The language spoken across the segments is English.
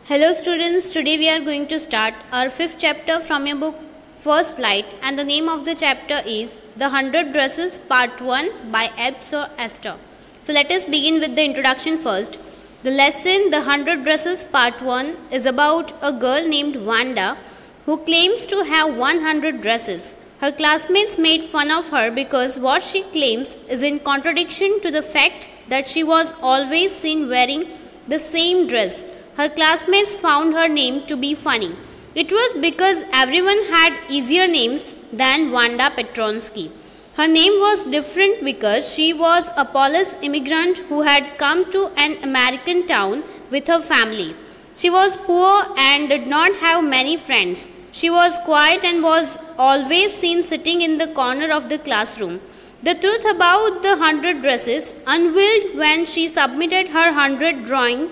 Hello students, today we are going to start our fifth chapter from your book First Flight, and the name of the chapter is The 100 Dresses Part 1 by Ebbs or Esther. So let us begin with the introduction first. The lesson The 100 Dresses Part 1 is about a girl named Wanda who claims to have 100 dresses. Her classmates made fun of her because what she claims is in contradiction to the fact that she was always seen wearing the same dress. Her classmates found her name to be funny. It was because everyone had easier names than Wanda Petronsky. Her name was different because she was a Polish immigrant who had come to an American town with her family. She was poor and did not have many friends. She was quiet and was always seen sitting in the corner of the classroom. The truth about the 100 dresses unveiled when she submitted her 100 drawing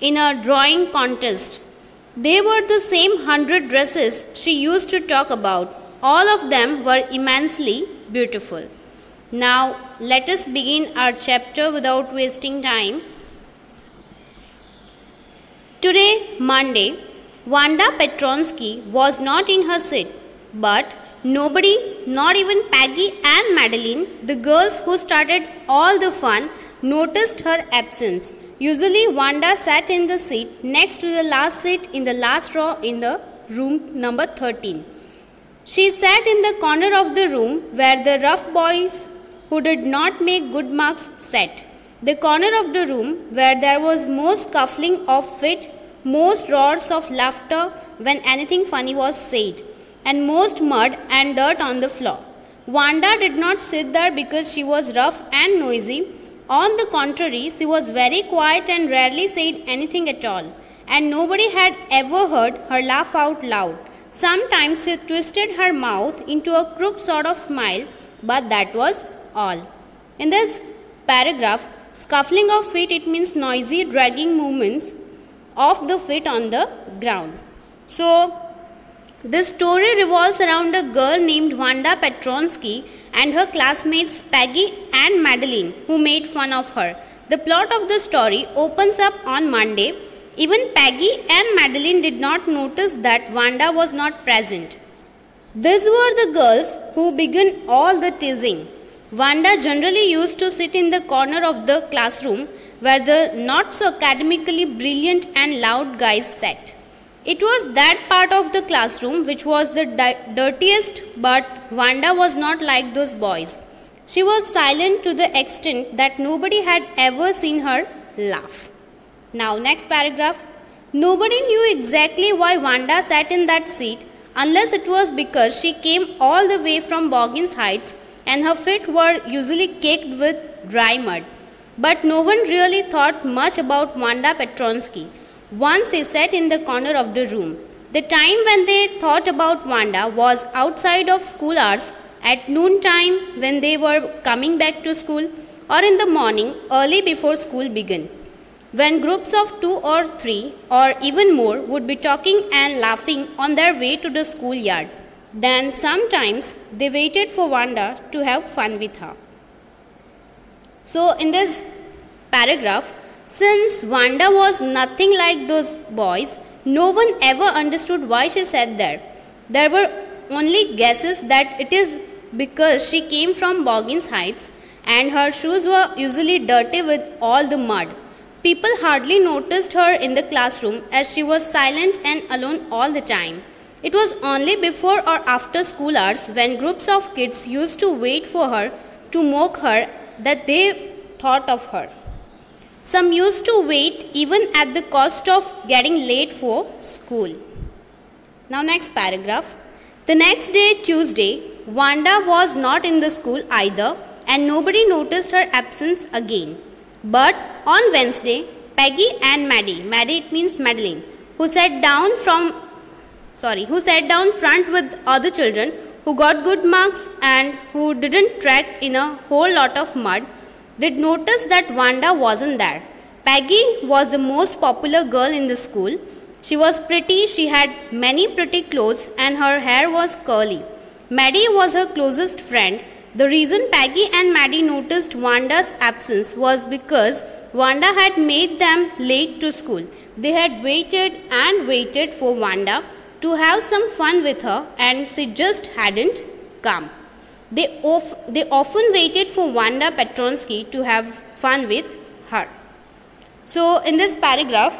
in a drawing contest. They were the same 100 dresses she used to talk about. All of them were immensely beautiful. Now let us begin our chapter without wasting time. Today, Monday, Wanda Petronsky was not in her seat, but nobody, not even Peggy and Madeline, the girls who started all the fun, noticed her absence. Usually, Wanda sat in the seat next to the last seat in the last row in the room number 13. She sat in the corner of the room where the rough boys who did not make good marks sat. The corner of the room where there was most scuffling of feet, most roars of laughter when anything funny was said, and most mud and dirt on the floor. Wanda did not sit there because she was rough and noisy. On the contrary, she was very quiet and rarely said anything at all, and nobody had ever heard her laugh out loud. Sometimes she twisted her mouth into a crooked sort of smile, but that was all. In this paragraph, scuffling of feet, it means noisy dragging movements of the feet on the ground. So, this story revolves around a girl named Wanda Petronsky and her classmates Peggy and Madeline, who made fun of her. The plot of the story opens up on Monday. Even Peggy and Madeline did not notice that Wanda was not present. These were the girls who began all the teasing. Wanda generally used to sit in the corner of the classroom where the not so academically brilliant and loud guys sat. It was that part of the classroom which was the dirtiest, but Wanda was not like those boys. She was silent to the extent that nobody had ever seen her laugh. Now, next paragraph. Nobody knew exactly why Wanda sat in that seat unless it was because she came all the way from Boggins Heights and her feet were usually caked with dry mud. But no one really thought much about Wanda Petronsky. Once he sat in the corner of the room. The time when they thought about Wanda was outside of school hours, at noontime when they were coming back to school, or in the morning early before school began, when groups of 2 or 3 or even more would be talking and laughing on their way to the schoolyard. Then sometimes they waited for Wanda to have fun with her. So in this paragraph, since Wanda was nothing like those boys, no one ever understood why she sat there. There were only guesses that it is because she came from Boggins Heights and her shoes were usually dirty with all the mud. People hardly noticed her in the classroom as she was silent and alone all the time. It was only before or after school hours, when groups of kids used to wait for her to mock her, that they thought of her. Some used to wait even at the cost of getting late for school. Now next paragraph. The next day, Tuesday, Wanda was not in the school either, and nobody noticed her absence again. But on Wednesday, Peggy and Maddie it means Madeline, who sat down front with other children who got good marks and who didn't track in a whole lot of mud, did notice that Wanda wasn't there. Peggy was the most popular girl in the school. She was pretty, she had many pretty clothes and her hair was curly. Maddie was her closest friend. The reason Peggy and Maddie noticed Wanda's absence was because Wanda had made them late to school. They had waited and waited for Wanda to have some fun with her, and she just hadn't come. They often waited for Wanda Petronsky to have fun with her. So in this paragraph,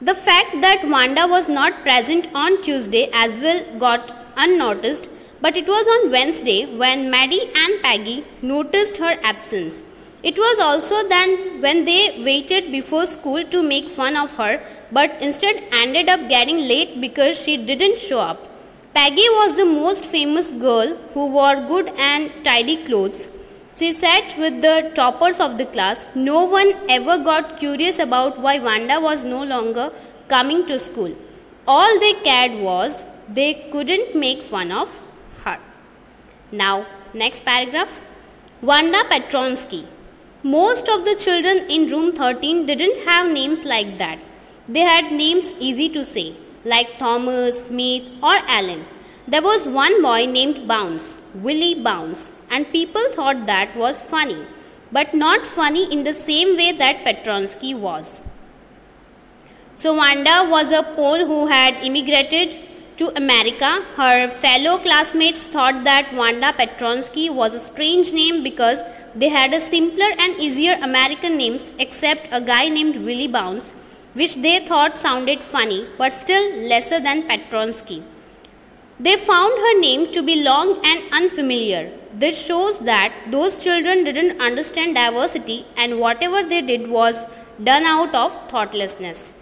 the fact that Wanda was not present on Tuesday as well got unnoticed, but it was on Wednesday when Maddie and Peggy noticed her absence. It was also then when they waited before school to make fun of her, but instead ended up getting late because she didn't show up. Peggy was the most famous girl who wore good and tidy clothes. She sat with the toppers of the class. No one ever got curious about why Wanda was no longer coming to school. All they cared was they couldn't make fun of her. Now, next paragraph. Wanda Petronsky. Most of the children in room 13 didn't have names like that. They had names easy to say, like Thomas, Smith or Alan. There was one boy named Bounce, Willie Bounce, and people thought that was funny, but not funny in the same way that Petronsky was. So Wanda was a Pole who had immigrated to America. Her fellow classmates thought that Wanda Petronsky was a strange name because they had a simpler and easier American names except a guy named Willie Bounce, which they thought sounded funny but still lesser than Petronsky. They found her name to be long and unfamiliar. This shows that those children didn't understand diversity, and whatever they did was done out of thoughtlessness.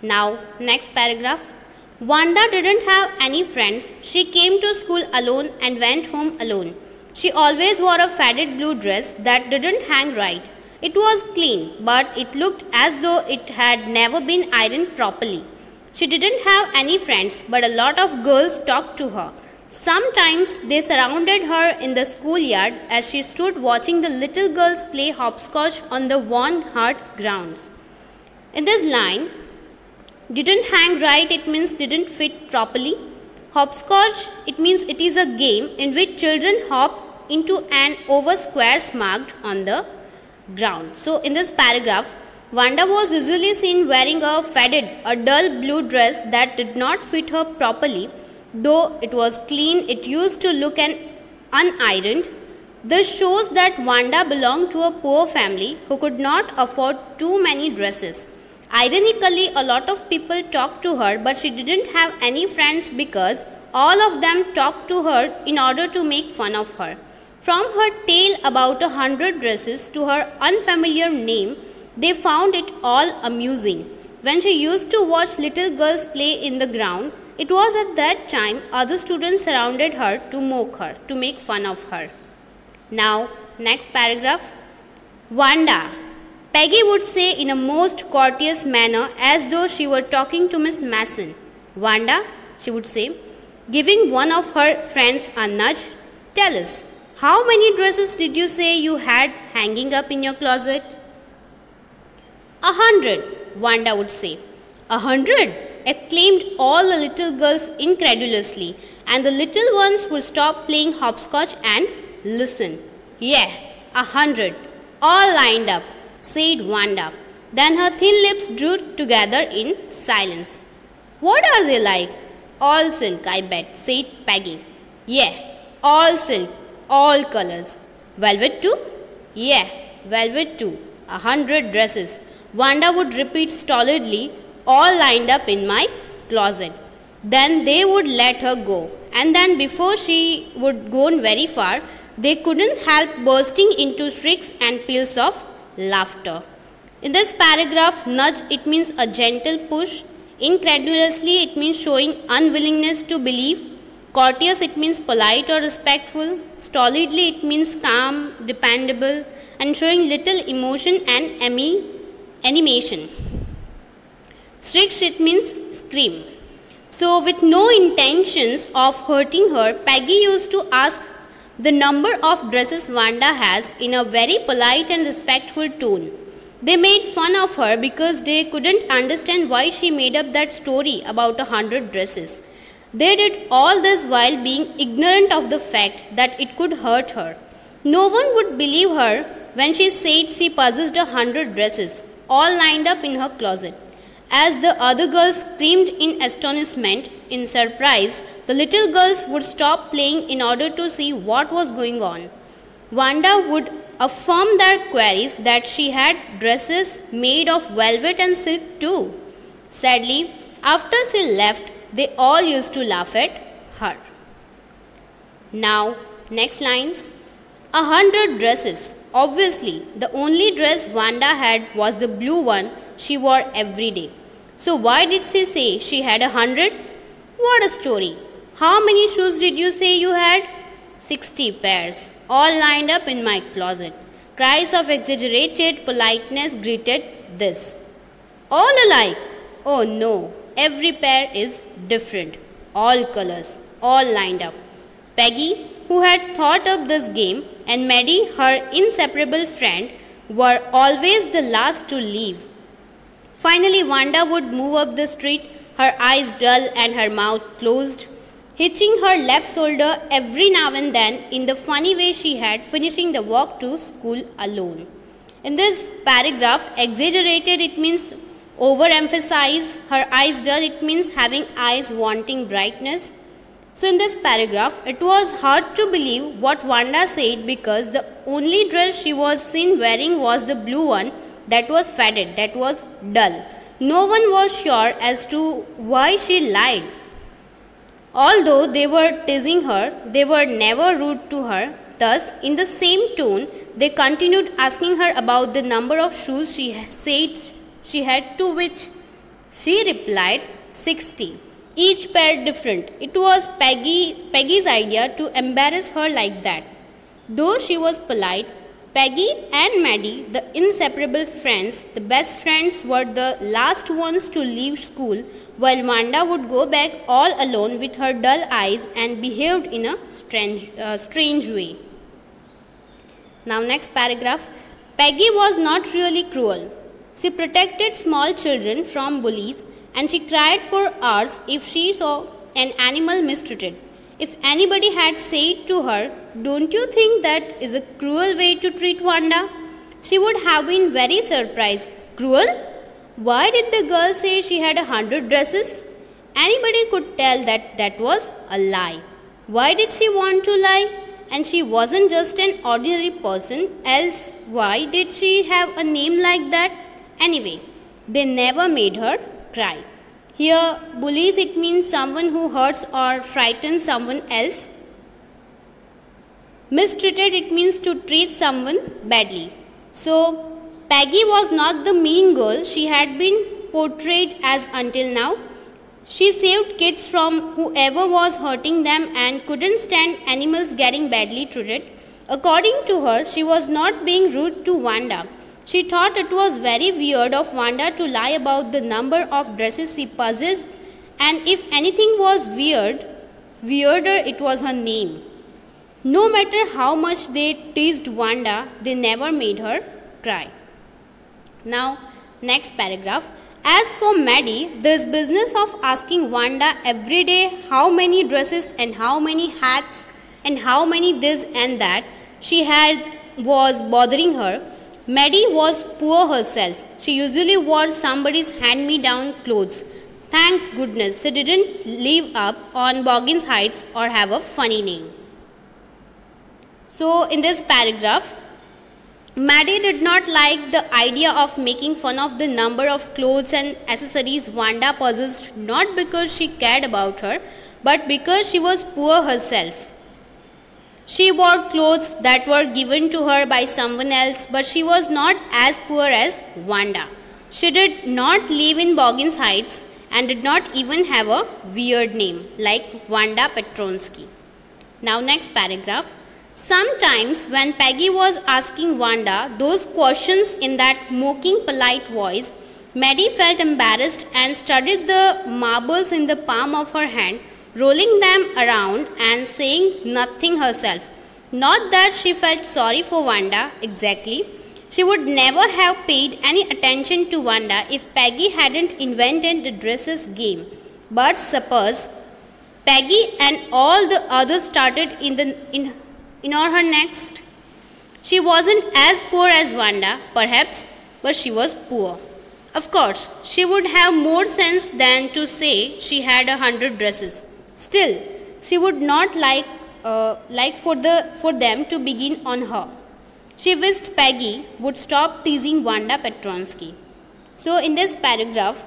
Now, next paragraph. Wanda didn't have any friends. She came to school alone and went home alone. She always wore a faded blue dress that didn't hang right. It was clean, but it looked as though it had never been ironed properly. She didn't have any friends, but a lot of girls talked to her. Sometimes they surrounded her in the schoolyard as she stood watching the little girls play hopscotch on the worn hard grounds. In this line, didn't hang right, it means didn't fit properly. Hopscotch, it means it is a game in which children hop into an oval square marked on the ground. So in this paragraph, Wanda was usually seen wearing a faded, a dull blue dress that did not fit her properly. Though it was clean, it used to look unironed. This shows that Wanda belonged to a poor family who could not afford too many dresses. Ironically, a lot of people talked to her, but she didn't have any friends because all of them talked to her in order to make fun of her. From her tale about 100 dresses to her unfamiliar name, they found it all amusing. When she used to watch little girls play in the ground, it was at that time other students surrounded her to mock her, to make fun of her. Now, next paragraph. Wanda, Peggy would say in a most courteous manner as though she were talking to Miss Mason. Wanda, she would say, giving one of her friends a nudge, tell us, how many dresses did you say you had hanging up in your closet? 100, Wanda would say. 100, exclaimed all the little girls incredulously, and the little ones would stop playing hopscotch and listen. Yeah, 100, all lined up, said Wanda. Then her thin lips drew together in silence. What are they like? All silk, I bet, said Peggy. Yeah, all silk, all colors. Velvet too? Yeah, velvet too. 100 dresses. Wanda would repeat stolidly, all lined up in my closet. Then they would let her go. And then before she would go very far, they couldn't help bursting into shrieks and peals of laughter. In this paragraph, nudge, it means a gentle push. Incredulously, it means showing unwillingness to believe. Courteous, it means polite or respectful. Stolidly, it means calm, dependable, and showing little emotion and animation. Shrieks, it means scream. So, with no intentions of hurting her, Peggy used to ask the number of dresses Wanda has in a very polite and respectful tone. They made fun of her because they couldn't understand why she made up that story about 100 dresses. They did all this while being ignorant of the fact that it could hurt her. No one would believe her when she said she possessed 100 dresses, all lined up in her closet. As the other girls screamed in astonishment, in surprise, the little girls would stop playing in order to see what was going on. Wanda would affirm their queries that she had dresses made of velvet and silk too. Sadly, after she left, they all used to laugh at her. Now, next lines. 100 dresses. Obviously, the only dress Wanda had was the blue one she wore every day. So why did she say she had 100? What a story. How many shoes did you say you had? 60 pairs, all lined up in my closet. Cries of exaggerated politeness greeted this. All alike? Oh no, every pair is different. All colors, all lined up. Peggy, who had thought up this game, and Maddie, her inseparable friend, were always the last to leave. Finally, Wanda would move up the street, her eyes dull and her mouth closed, hitching her left shoulder every now and then in the funny way she had, finishing the walk to school alone. In this paragraph, exaggerated, it means overemphasize. Her eyes dull, it means having eyes wanting brightness. So in this paragraph, it was hard to believe what Wanda said because the only dress she was seen wearing was the blue one that was faded, that was dull. No one was sure as to why she lied. Although they were teasing her, they were never rude to her. Thus, in the same tone, they continued asking her about the number of shoes she said she had, to which she replied 60. Each pair different. It was Peggy's idea to embarrass her like that. Though she was polite, Peggy and Maddie, the inseparable friends, the best friends, were the last ones to leave school, while Wanda would go back all alone with her dull eyes and behaved in a strange way. Now next paragraph. Peggy was not really cruel. She protected small children from bullies, and she cried for hours if she saw an animal mistreated. If anybody had said to her, "Don't you think that is a cruel way to treat Wanda?" she would have been very surprised. Cruel? Why did the girl say she had 100 dresses? Anybody could tell that that was a lie. Why did she want to lie? And she wasn't just an ordinary person, else why did she have a name like that? Anyway, they never made her cry. Here, bullies, it means someone who hurts or frightens someone else. Mistreated, it means to treat someone badly. So, Peggy was not the mean girl she had been portrayed as until now. She saved kids from whoever was hurting them and couldn't stand animals getting badly treated. According to her, she was not being rude to Wanda. She thought it was very weird of Wanda to lie about the number of dresses she possessed, and if anything was weirder it was her name. No matter how much they teased Wanda, they never made her cry. Now, next paragraph. As for Maddie, this business of asking Wanda every day how many dresses and how many hats and how many this and that she had was bothering her. Maddie was poor herself. She usually wore somebody's hand-me-down clothes. Thanks goodness she didn't live up on Boggins Heights or have a funny name. So in this paragraph, Maddie did not like the idea of making fun of the number of clothes and accessories Wanda possessed, not because she cared about her, but because she was poor herself. She wore clothes that were given to her by someone else, but she was not as poor as Wanda. She did not live in Boggins Heights and did not even have a weird name like Wanda Petronsky. Now next paragraph. Sometimes when Peggy was asking Wanda those questions in that mocking polite voice, Maddie felt embarrassed and studied the marbles in the palm of her hand, rolling them around and saying nothing herself. Not that she felt sorry for Wanda exactly. She would never have paid any attention to Wanda if Peggy hadn't invented the dresses game. But suppose Peggy and all the others started in her next. She wasn't as poor as Wanda, perhaps, but she was poor. Of course, she would have more sense than to say she had 100 dresses. Still, she would not like for them to begin on her. She wished Peggy would stop teasing Wanda Petronsky. So in this paragraph,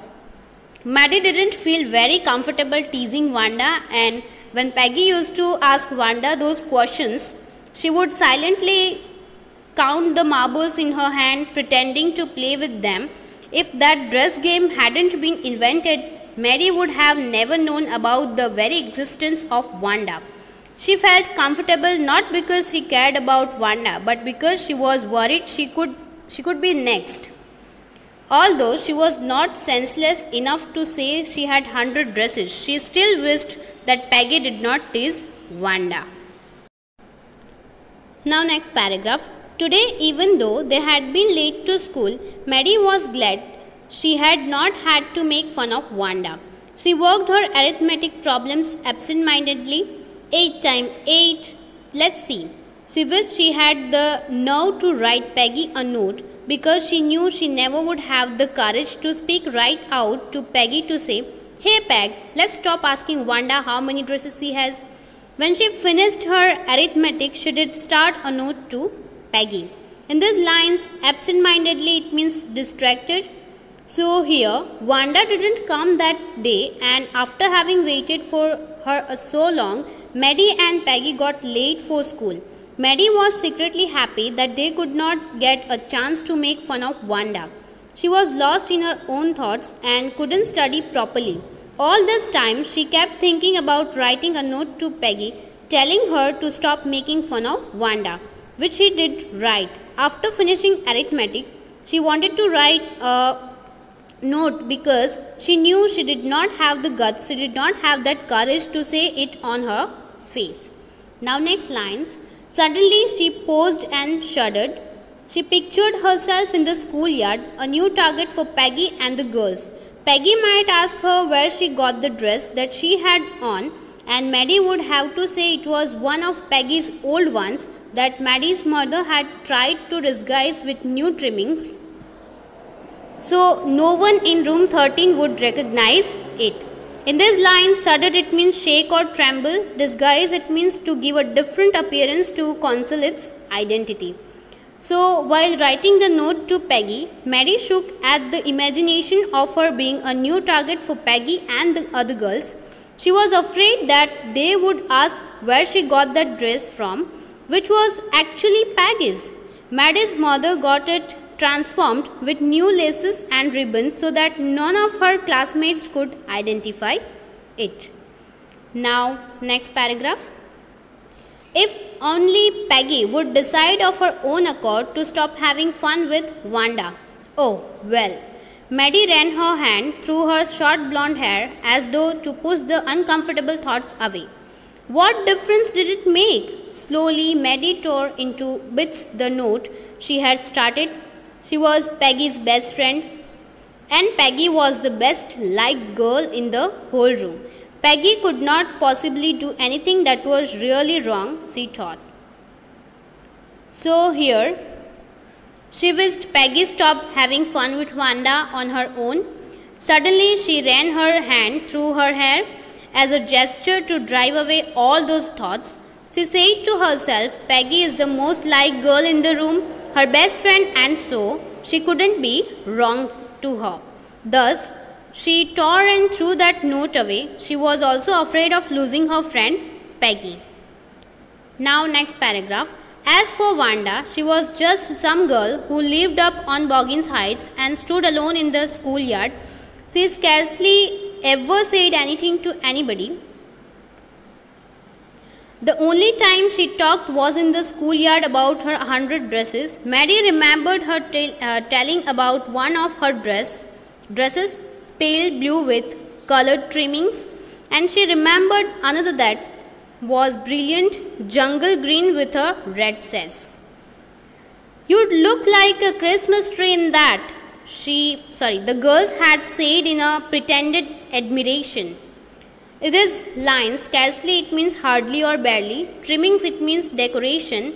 Maddie didn't feel very comfortable teasing Wanda, and when Peggy used to ask Wanda those questions, she would silently count the marbles in her hand, pretending to play with them. If that dress game hadn't been invented, Mary would have never known about the very existence of Wanda. She felt comfortable not because she cared about Wanda, but because she was worried she could be next. Although she was not senseless enough to say she had 100 dresses, she still wished that Peggy did not tease Wanda. Now next paragraph. Today, even though they had been late to school, Mary was glad she had not had to make fun of Wanda. She worked her arithmetic problems absent-mindedly. 8 times 8, let's see. She wished she had the nerve to write Peggy a note, because she knew she never would have the courage to speak right out to Peggy to say, "Hey Peg, let's stop asking Wanda how many dresses she has." When she finished her arithmetic, she did start a note to Peggy. In these lines, absent-mindedly it means distracted. So here, Wanda didn't come that day, and after having waited for her so long, Maddie and Peggy got late for school. Maddie was secretly happy that they could not get a chance to make fun of Wanda. She was lost in her own thoughts and couldn't study properly. All this time, she kept thinking about writing a note to Peggy, telling her to stop making fun of Wanda, which she did write. After finishing arithmetic, she wanted to write a note because she knew she did not have the guts, she did not have that courage to say it on her face. Now next lines. Suddenly she paused and shuddered. She pictured herself in the schoolyard, a new target for Peggy and the girls. Peggy might ask her where she got the dress that she had on, and Maddie would have to say it was one of Peggy's old ones that Maddie's mother had tried to disguise with new trimmings, so no one in room 13 would recognize it. In this line, shudder it means shake or tremble. Disguise it means to give a different appearance to conceal its identity. So while writing the note to Peggy, Mary shook at the imagination of her being a new target for Peggy and the other girls. She was afraid that they would ask where she got that dress from, which was actually Peggy's. Maddie's mother got it transformed with new laces and ribbons so that none of her classmates could identify it. Now, next paragraph. If only Peggy would decide of her own accord to stop having fun with Wanda. Oh, well. Maddie ran her hand through her short blonde hair as though to push the uncomfortable thoughts away. What difference did it make? Slowly, Maddie tore into bits the note she had started. She was Peggy's best friend, and Peggy was the best liked girl in the whole room. Peggy could not possibly do anything that was really wrong, she thought. So here, she wished Peggy stopped having fun with Wanda on her own. Suddenly, she ran her hand through her hair as a gesture to drive away all those thoughts. She said to herself, Peggy is the most liked girl in the room, her best friend, and so she couldn't be wrong to her. Thus, she tore and threw that note away. She was also afraid of losing her friend, Peggy. Now, next paragraph. As for Wanda, she was just some girl who lived up on Boggins Heights and stood alone in the schoolyard. She scarcely ever said anything to anybody. The only time she talked was in the schoolyard about her 100 dresses. Maddie remembered her telling about one of her dresses, pale blue with colored trimmings, and she remembered another that was brilliant jungle green with a red sash. You'd look like a Christmas tree in that, the girls had said in a pretended admiration. This line, scarcely it means hardly or barely. Trimmings it means decoration.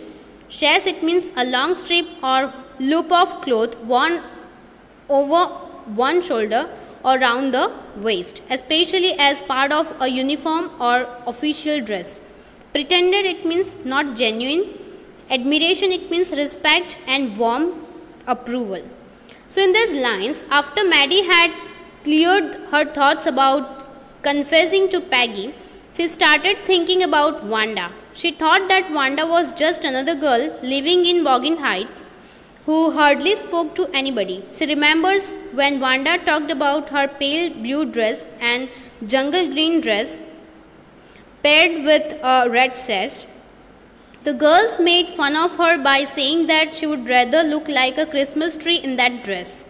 Chaise it means a long strip or loop of cloth worn over one shoulder or round the waist, especially as part of a uniform or official dress. Pretended it means not genuine. Admiration it means respect and warm approval. So in these lines, after Maddie had cleared her thoughts about confessing to Peggy, she started thinking about Wanda. She thought that Wanda was just another girl living in Boggin Heights who hardly spoke to anybody. She remembers when Wanda talked about her pale blue dress and jungle green dress paired with a red sash. The girls made fun of her by saying that she would rather look like a Christmas tree in that dress.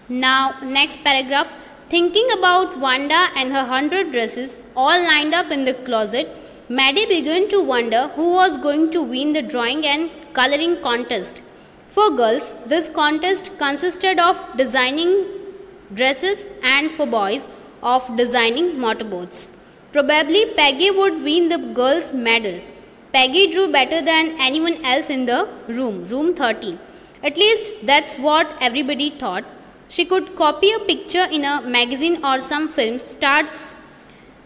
Now, next paragraph. Thinking about Wanda and her 100 dresses all lined up in the closet, Maddie began to wonder who was going to win the drawing and coloring contest. For girls, this contest consisted of designing dresses and for boys, of designing motorboats. Probably Peggy would win the girls' medal. Peggy drew better than anyone else in the room 30. At least that's what everybody thought. She could copy a picture in a magazine or some film star's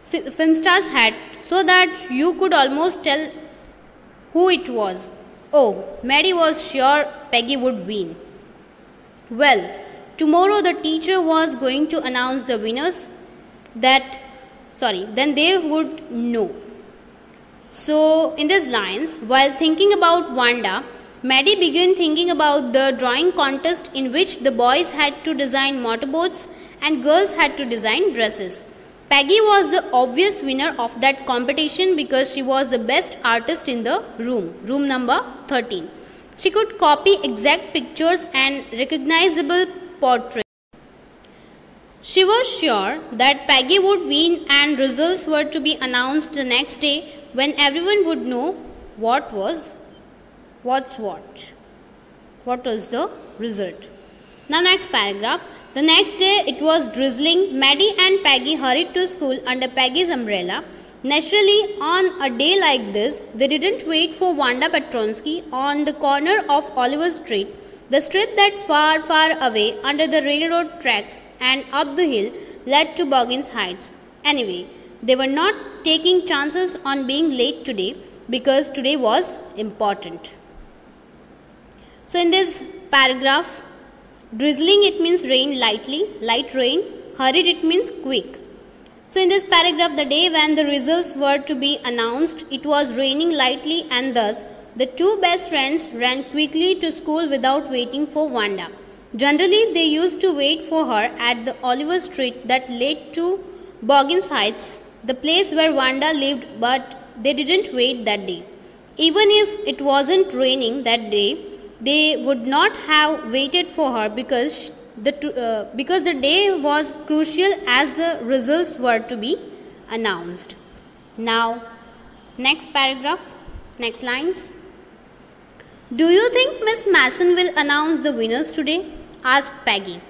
hat so that you could almost tell who it was. Oh, Maddie was sure Peggy would win. Well, tomorrow the teacher was going to announce the winners. Then they would know. So, in these lines, while thinking about Wanda, Maddie began thinking about the drawing contest in which the boys had to design motorboats and girls had to design dresses. Peggy was the obvious winner of that competition because she was the best artist in the room number 13. She could copy exact pictures and recognizable portraits. She was sure that Peggy would win and results were to be announced the next day when everyone would know what was the result. Now next paragraph. The next day it was drizzling. Maddie and Peggy hurried to school under Peggy's umbrella. Naturally, on a day like this, they didn't wait for Wanda Petronsky on the corner of Oliver Street, the street that far, far away under the railroad tracks and up the hill led to Boggins Heights. Anyway, they were not taking chances on being late today because today was important. So in this paragraph, drizzling it means rain lightly, light rain. Hurried it means quick. So in this paragraph, the day when the results were to be announced, it was raining lightly and thus the two best friends ran quickly to school without waiting for Wanda. Generally, they used to wait for her at the Oliver Street that led to Boggins Heights, the place where Wanda lived, but they didn't wait that day. Even if it wasn't raining that day, they would not have waited for her because the day was crucial as the results were to be announced. Now, next paragraph, next lines. Do you think Miss Mason will announce the winners today? Asked Peggy.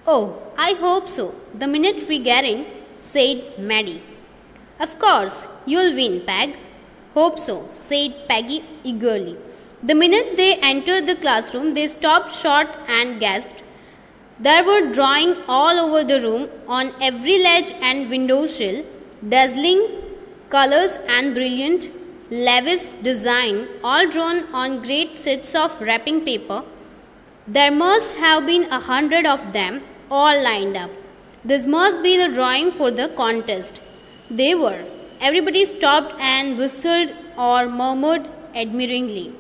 Oh, I hope so. The minute we get in, said Maddie. Of course, you'll win, Peg. Hope so, said Peggy eagerly. The minute they entered the classroom, they stopped short and gasped. There were drawings all over the room, on every ledge and window sill, dazzling colors and brilliant, lavish design, all drawn on great sheets of wrapping paper. There must have been 100 of them, all lined up. This must be the drawing for the contest. They were. Everybody stopped and whistled or murmured admiringly.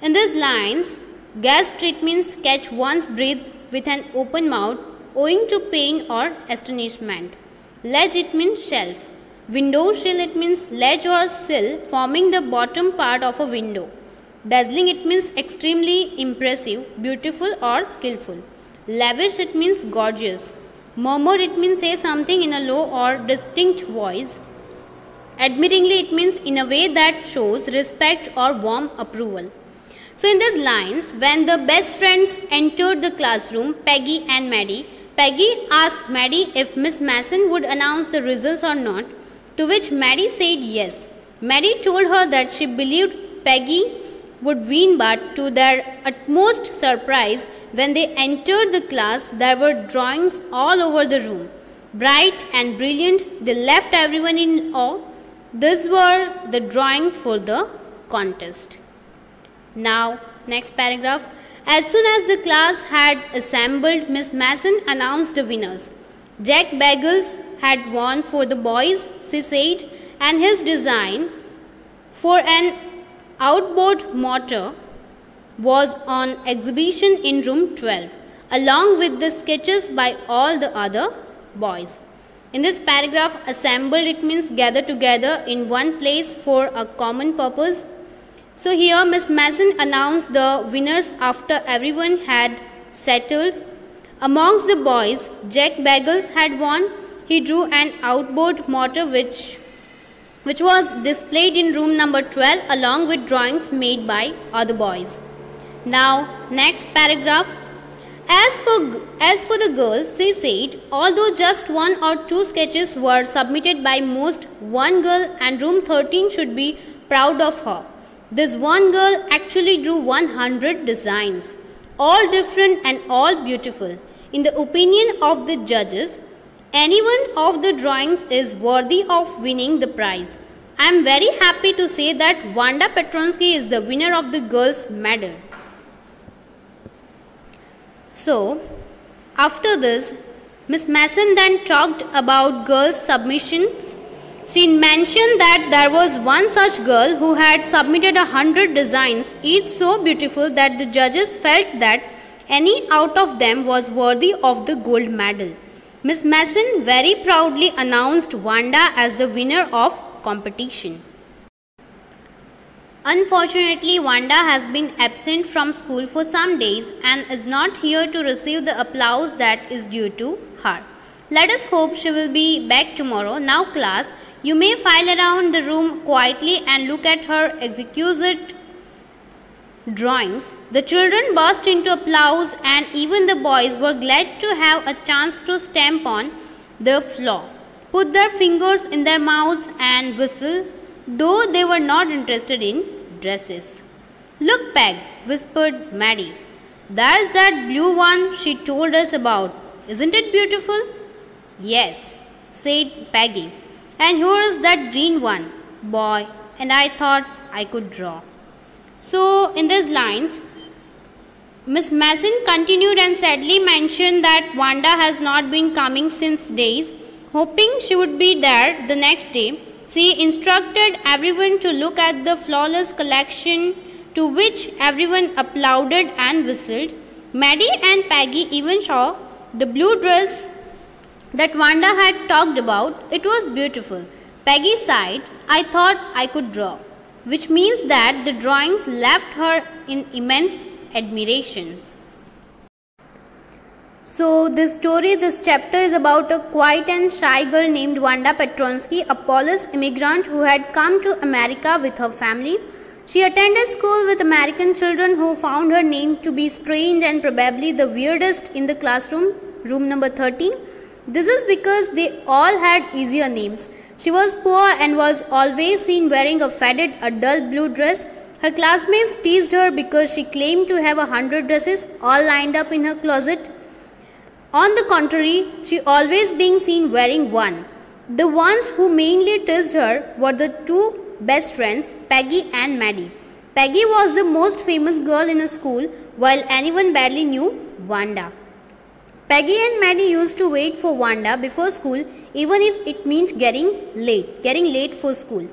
In these lines, gasped it means catch one's breath with an open mouth owing to pain or astonishment. Ledge it means shelf. Window sill it means ledge or sill forming the bottom part of a window. Dazzling it means extremely impressive, beautiful or skillful. Lavish it means gorgeous. Murmur it means say something in a low or distinct voice. Admiringly it means in a way that shows respect or warm approval. So in these lines, when the best friends entered the classroom, Peggy and Maddie, Peggy asked Maddie if Miss Mason would announce the results or not, to which Maddie said yes. Maddie told her that she believed Peggy would win, but to their utmost surprise, when they entered the class, there were drawings all over the room. Bright and brilliant, they left everyone in awe. These were the drawings for the contest. Now, next paragraph. As soon as the class had assembled, Miss Mason announced the winners. Jack Bagels had won for the boys, she said, and his design for an outboard motor was on exhibition in room 12, along with the sketches by all the other boys. In this paragraph, assembled, it means gather together in one place for a common purpose. So here Miss Mason announced the winners after everyone had settled. Amongst the boys, Jack Bagels had won. He drew an outboard motor which was displayed in room number 12 along with drawings made by other boys. Now, next paragraph. As for the girls, she said, although just one or two sketches were submitted by most, one girl and room 13 should be proud of her. This one girl actually drew 100 designs, all different and all beautiful. In the opinion of the judges, any one of the drawings is worthy of winning the prize. I am very happy to say that Wanda Petronsky is the winner of the girls' medal. So, after this, Miss Mason then talked about girls' submissions. She mentioned that there was one such girl who had submitted 100 designs, each so beautiful that the judges felt that any out of them was worthy of the gold medal. Miss Mason very proudly announced Wanda as the winner of competition. Unfortunately, Wanda has been absent from school for some days and is not here to receive the applause that is due to her. Let us hope she will be back tomorrow. Now class, you may file around the room quietly and look at her exquisite drawings. The children burst into applause and even the boys were glad to have a chance to stamp on the floor, put their fingers in their mouths and whistle, though they were not interested in dresses. Look, Peg, whispered Maddie. There's that blue one she told us about. Isn't it beautiful? Yes, said Peggy. And here is that green one, boy, and I thought I could draw. So, in these lines, Miss Mason continued and sadly mentioned that Wanda has not been coming since days. Hoping she would be there the next day, she instructed everyone to look at the flawless collection, to which everyone applauded and whistled. Maddie and Peggy even saw the blue dress that Wanda had talked about. It was beautiful. Peggy sighed, I thought I could draw, which means that the drawings left her in immense admiration. So this chapter is about a quiet and shy girl named Wanda Petronsky, a Polish immigrant who had come to America with her family. She attended school with American children who found her name to be strange and probably the weirdest in the classroom, room number 13. This is because they all had easier names. She was poor and was always seen wearing a faded, a dull blue dress. Her classmates teased her because she claimed to have 100 dresses all lined up in her closet. On the contrary, she always being seen wearing one. The ones who mainly teased her were the two best friends, Peggy and Maddie. Peggy was the most famous girl in her school, while anyone barely knew Wanda. Peggy and Maddie used to wait for Wanda before school, even if it meant getting late for school.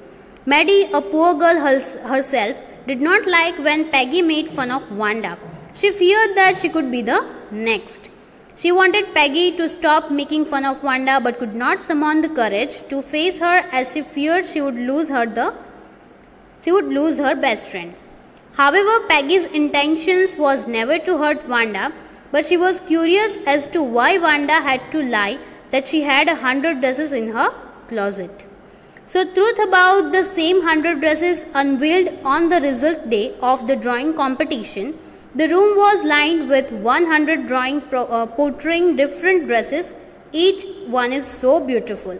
Maddie, a poor girl herself, did not like when Peggy made fun of Wanda. She feared that she could be the next. She wanted Peggy to stop making fun of Wanda but could not summon the courage to face her as she feared she would lose her best friend. However, Peggy's intentions was never to hurt Wanda, but she was curious as to why Wanda had to lie that she had 100 dresses in her closet. So, truth about the same 100 dresses unveiled on the result day of the drawing competition. The room was lined with 100 drawings portraying different dresses. Each one is so beautiful.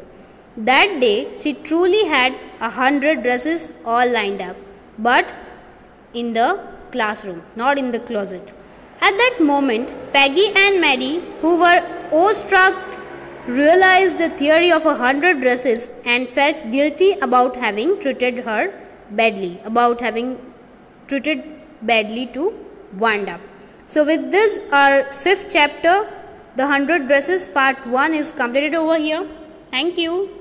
That day, she truly had 100 dresses all lined up. But in the classroom, not in the closet. At that moment, Peggy and Maddie, who were awestruck, realized the theory of 100 dresses and felt guilty about having treated her badly, to Wanda. So with this, our 5th chapter, the 100 dresses part 1 is completed over here. Thank you.